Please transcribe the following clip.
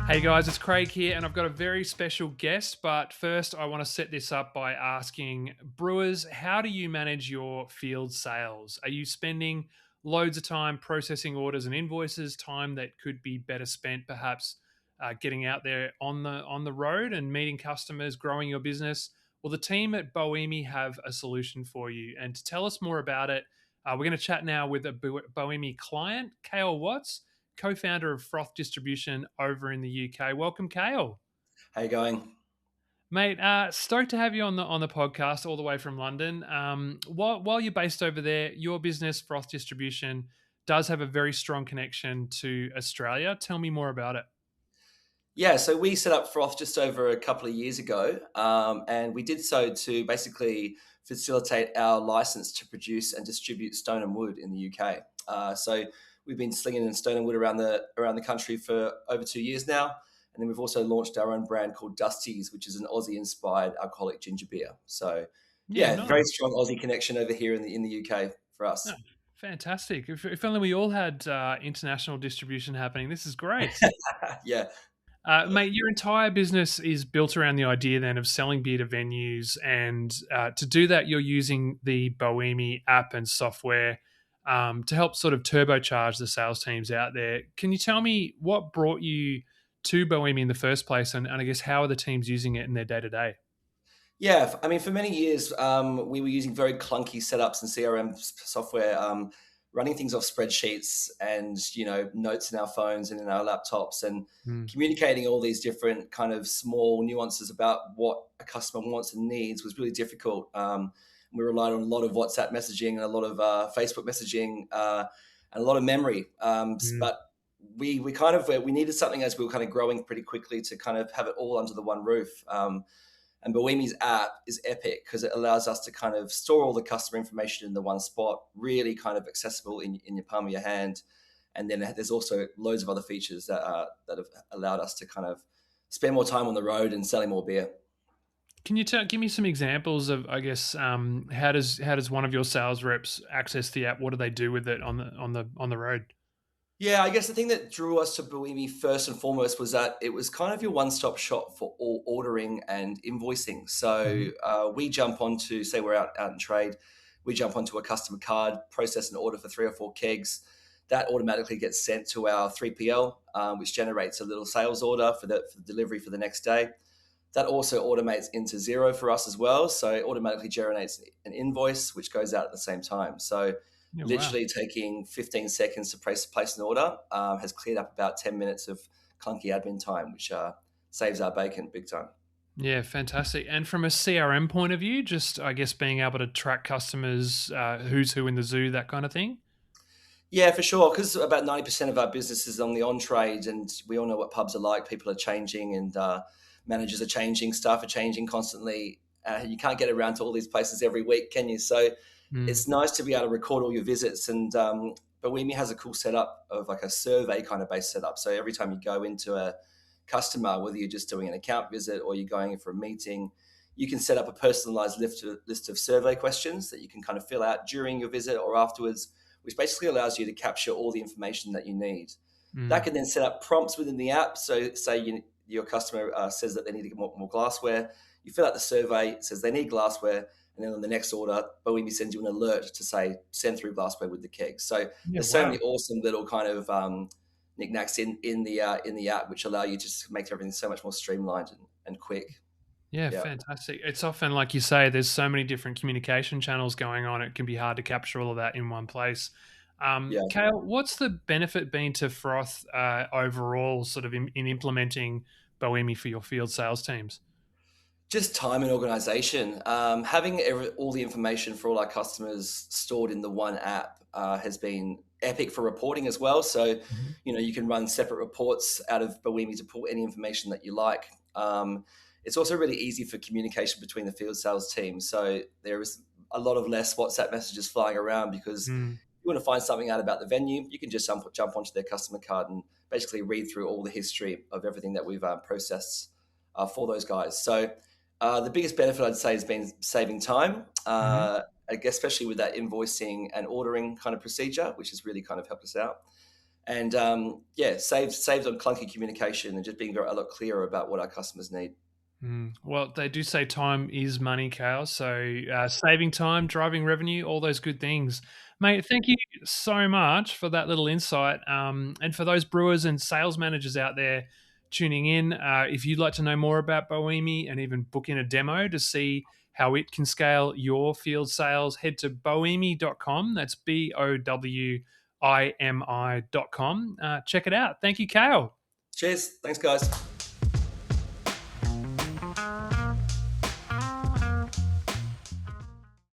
Hey guys, it's Craig here, and I've got a very special guest. But first, I want to set this up by asking brewers, how do you manage your field sales? Are you spending loads of time processing orders and invoices, time that could be better spent perhaps getting out there on the road and meeting customers, growing your business? Well, the team at Bowimi have a solution for you. And to tell us more about it, we're going to chat now with a Bowimi client, Cale Watts, co-founder of Froth Distribution over in the UK. Welcome, Cale. How you going? Mate, stoked to have you on the podcast all the way from London. While you're based over there, your business, Froth Distribution, does have a very strong connection to Australia. Tell me more about it. Yeah, so we set up Froth just over a couple of years ago, and we did so to basically facilitate our license to produce and distribute stone and wood in the UK. So we've been slinging in stone and wood around the country for over 2 years now, and then we've also launched our own brand called Dusties, which is an Aussie-inspired alcoholic ginger beer. So Yeah, yeah, very nice. strong Aussie connection over here in the UK for Oh, us. fantastic. If only we all had international distribution happening. This is great. Yeah. Mate, your entire business is built around the idea then of selling beer to venues, and to do that, you're using the Bowimi app and software to help sort of turbocharge the sales teams out there. Can you tell me what brought you to Bowimi in the first place, and I guess how are the teams using it in their day to day? Yeah, I mean, for many years, we were using very clunky setups and CRM software, running things off spreadsheets and notes in our phones and in our laptops, and communicating all these different kind of small nuances about what a customer wants and needs was really difficult. We relied on a lot of WhatsApp messaging and a lot of Facebook messaging and a lot of memory. But we kind of we needed something as we were kind of growing pretty quickly to kind of have it all under the one roof. And Bowimi's app is epic because it allows us to kind of store all the customer information in the one spot, really kind of accessible in your palm of your hand. And then there's also loads of other features that have allowed us to kind of spend more time on the road and selling more beer. Can you give me some examples of, I guess, how does one of your sales reps access the app? What do they do with it on the road? Yeah, I guess the thing that drew us to Bowimi first and foremost was that it was kind of your one-stop shop for all ordering and invoicing. So we jump onto, say we're out in trade, we jump onto a customer card, process an order for 3 or 4 kegs. That automatically gets sent to our 3PL, which generates a little sales order for the delivery for the next day. That also automates into Zero for us as well. So it automatically generates an invoice, which goes out at the same time. So Yeah, wow. literally taking 15 seconds to place an order has cleared up about 10 minutes of clunky admin time, which saves our bacon big time. Yeah, fantastic. And from a CRM point of view, just I guess being able to track customers, who's who in the zoo, that kind of thing. Yeah, for sure. Because about 90% of our business is on the on trade, and we all know what pubs are like. People are changing, and managers are changing, staff are changing constantly. You can't get around to all these places every week, can you? So Mm. it's nice to be able to record all your visits. And Bowimi has a cool setup of like a survey kind of based setup. So every time you go into a customer, whether you're just doing an account visit or you're going in for a meeting, you can set up a personalized list of survey questions that you can kind of fill out during your visit or afterwards, which basically allows you to capture all the information that you need. That Mm. can then set up prompts within the app. So, say your customer says that they need to get more glassware. You fill out the survey, it says they need glassware, and then on the next order, Bowimi sends you an alert to say send through glassware with the keg. So Yeah, there's so many wow. awesome little kind of knickknacks in the app, which allow you to just make everything so much more streamlined and quick. Yeah, Yeah, fantastic. It's often like you say, there's so many different communication channels going on. It can be hard to capture all of that in one place. yeah. Kale, what's the benefit been to Froth overall, sort of in implementing Boemi for your field sales teams? Just time and organization. Having all the information for all our customers stored in the one app has been epic for reporting as well. So, Mhm. you can run separate reports out of Bowimi to pull any information that you like. It's also really easy for communication between the field sales teams. So there is a lot of less WhatsApp messages flying around because Mm. you want to find something out about the venue, you can just jump onto their customer card and basically read through all the history of everything that we've processed for those guys. So the biggest benefit I'd say has been saving time, Mhm. I guess, especially with that invoicing and ordering kind of procedure, which has really kind of helped us out. and saved on clunky communication and just being a lot clearer about what our customers need. Well, they do say time is money, Kale. So saving time, driving revenue, all those good things. Mate, thank you so much for that little insight. And for those brewers and sales managers out there tuning in, if you'd like to know more about Bowimi and even book in a demo to see how it can scale your field sales, head to bowimi.com. That's BOWIMI.com. Check it out. Thank you, Kale. Cheers. Thanks, guys.